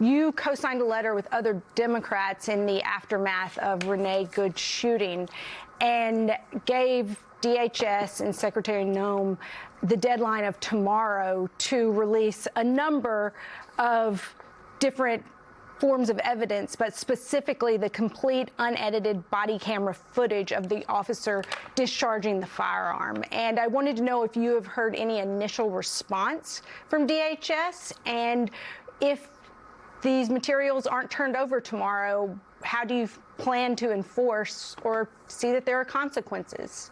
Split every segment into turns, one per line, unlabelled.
you co-signed a letter with other Democrats in the aftermath of Renee Good's shooting and gave DHS and Secretary Noem the deadline of tomorrow to release a number of different forms of evidence, but specifically the complete unedited body camera footage of the officer discharging the firearm. And I wanted to know if you have heard any initial response from DHS, and if these materials aren't turned over tomorrow, how do you plan to enforce or see that there are consequences?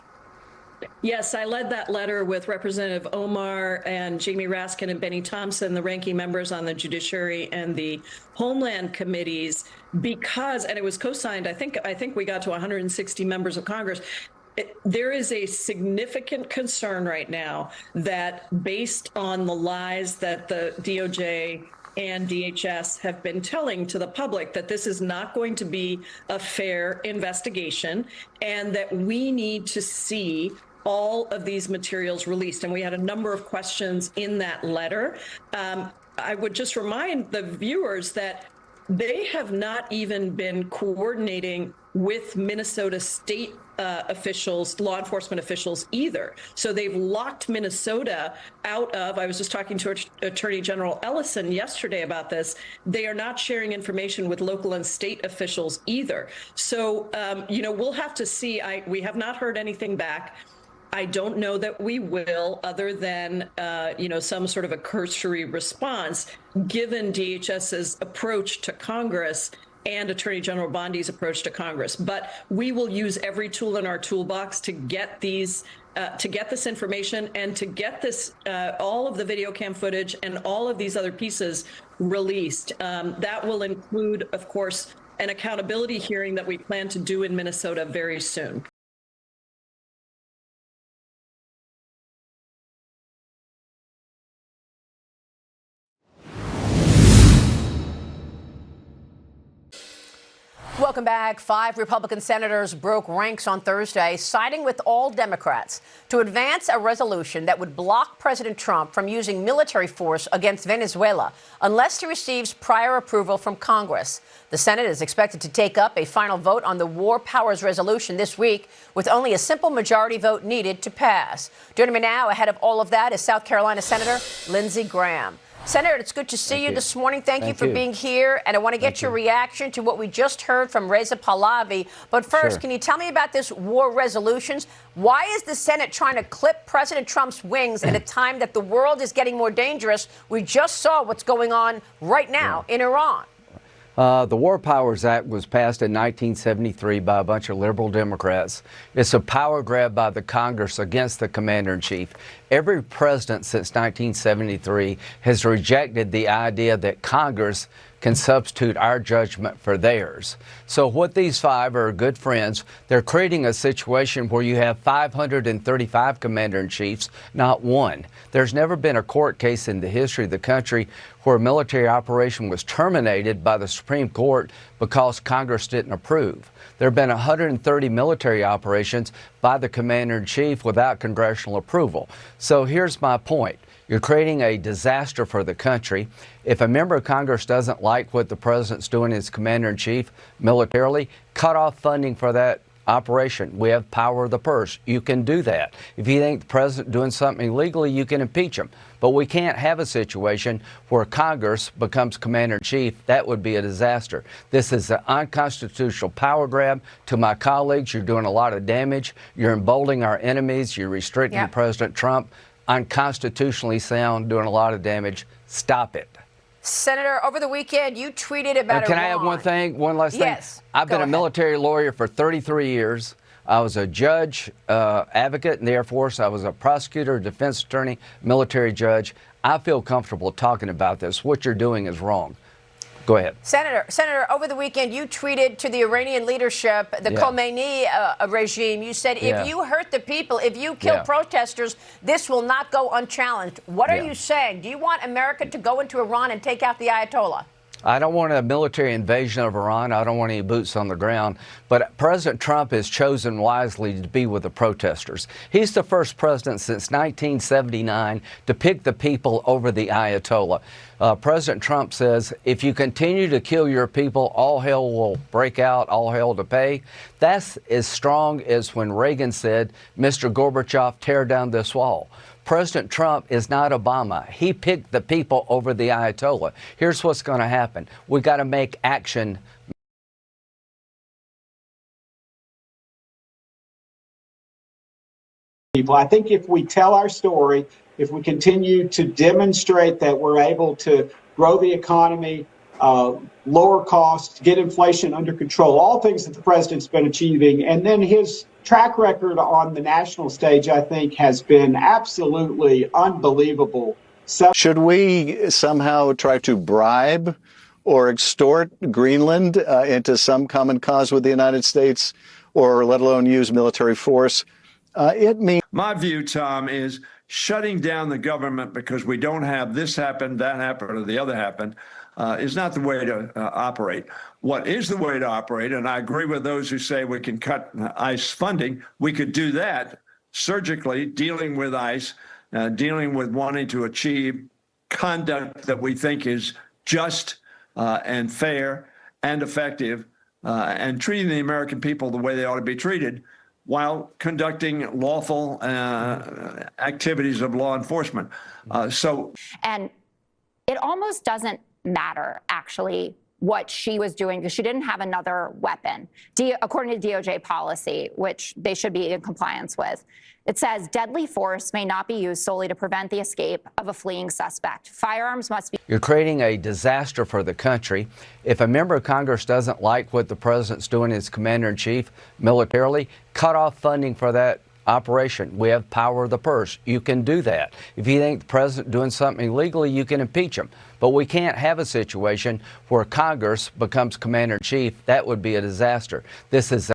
Yes, I led that letter with Representative Omar and Jamie Raskin and Benny Thompson, the ranking members on the Judiciary and the Homeland Committees, because, and it was co-signed, I think we got to 160 members of Congress. There is a significant concern right now that, based on the lies that the DOJ and DHS have been telling to the public, that this is not going to be a fair investigation and that we need to see all of these materials released. And we had a number of questions in that letter. I would just remind the viewers that they have not even been coordinating with Minnesota state officials, law enforcement officials either. So they've locked Minnesota out of, I was just talking to Attorney General Ellison yesterday about this, they are not sharing information with local and state officials either. So, we'll have to see. We have not heard anything back. I don't know that we will, other than, some sort of a cursory response, given DHS's approach to Congress and Attorney General Bondi's approach to Congress. But we will use every tool in our toolbox to get these, to get this information and to get this, all of the video cam footage and all of these other pieces released. That will include, of course, an accountability hearing that we plan to do in Minnesota very soon.
Welcome back. 5 Republican senators broke ranks on Thursday, siding with all Democrats to advance a resolution that would block President Trump from using military force against Venezuela unless he receives prior approval from Congress. The Senate is expected to take up a final vote on the War Powers Resolution this week, with only a simple majority vote needed to pass. Joining me now ahead of all of that is South Carolina Senator Lindsey Graham. Senator, it's good to see you this morning. Thank you for being here. And I want to get your reaction to what we just heard from Reza Pahlavi. But first, can you tell me about this war resolutions? Why is the Senate trying to clip President Trump's wings at a time that the world is getting more dangerous? We just saw what's going on right now in Iran.
The War Powers Act was passed in 1973 by a bunch of liberal Democrats. It's a power grab by the Congress against the commander-in-chief. Every president since 1973 has rejected the idea that Congress can substitute our judgment for theirs. So what these 5 are good friends. They're creating a situation where you have 535 commander-in-chiefs, not one. There's never been a court case in the history of the country where a military operation was terminated by the Supreme Court because Congress didn't approve. There have been 130 military operations by the commander-in-chief without congressional approval. So here's my point. You're creating a disaster for the country. If a member of Congress doesn't like what the president's doing as commander-in-chief militarily, cut off funding for that operation. We have power of the purse. You can do that. If you think the president doing something illegally, you can impeach him. But we can't have a situation where Congress becomes commander-in-chief. That would be a disaster. This is an unconstitutional power grab. To my colleagues, you're doing a lot of damage. You're emboldening our enemies. You're restricting President Trump. Unconstitutionally sound, doing a lot of damage. Stop it.
Senator, over the weekend, you tweeted about
Can
Iran.
I have one last thing?
Yes.
I've been a military lawyer for 33 years. I was a judge, advocate in the Air Force. I was a prosecutor, defense attorney, military judge. I feel comfortable talking about this. What you're doing is wrong. Go ahead.
Senator, over the weekend, you tweeted to the Iranian leadership, the Khomeini regime. You said, if you hurt the people, if you kill protesters, this will not go unchallenged. What are you saying? Do you want America to go into Iran and take out the Ayatollah?
I don't want a military invasion of Iran. I don't want any boots on the ground. But President Trump has chosen wisely to be with the protesters. He's the first president since 1979 to pick the people over the Ayatollah. President Trump says, if you continue to kill your people, all hell will break out, all hell to pay. That's as strong as when Reagan said, Mr. Gorbachev, tear down this wall. President Trump is not Obama. He picked the people over the Ayatollah. Here's what's going to happen. We got to make action.
People, I think if we tell our story, if we continue to demonstrate that we're able to grow the economy, lower costs, get inflation under control, all things that the president's been achieving, and then his track record on the national stage, I think, has been absolutely unbelievable.
Should we somehow try to bribe or extort Greenland into some common cause with the United States, or let alone use military force? It means.
My view, Tom, is shutting down the government because we don't have this happen, that happen, or the other happen is not the way to operate. What is the way to operate, and I agree with those who say we can cut ICE funding, we could do that surgically, dealing with ICE, dealing with wanting to achieve conduct that we think is just and fair and effective, and treating the American people the way they ought to be treated, while conducting lawful activities of law enforcement.
And it almost doesn't matter, actually, what she was doing, because she didn't have another weapon. According to DOJ policy, which they should be in compliance with, it says deadly force may not be used solely to prevent the escape of a fleeing suspect. Firearms must be.
You're creating a disaster for the country. If a member of Congress doesn't like what the president's doing as commander-in-chief militarily, cut off funding for that operation. We have power of the purse. You can do that. If you think the president doing something illegally, you can impeach him. But we can't have a situation where Congress becomes commander-in-chief. That would be a disaster. This is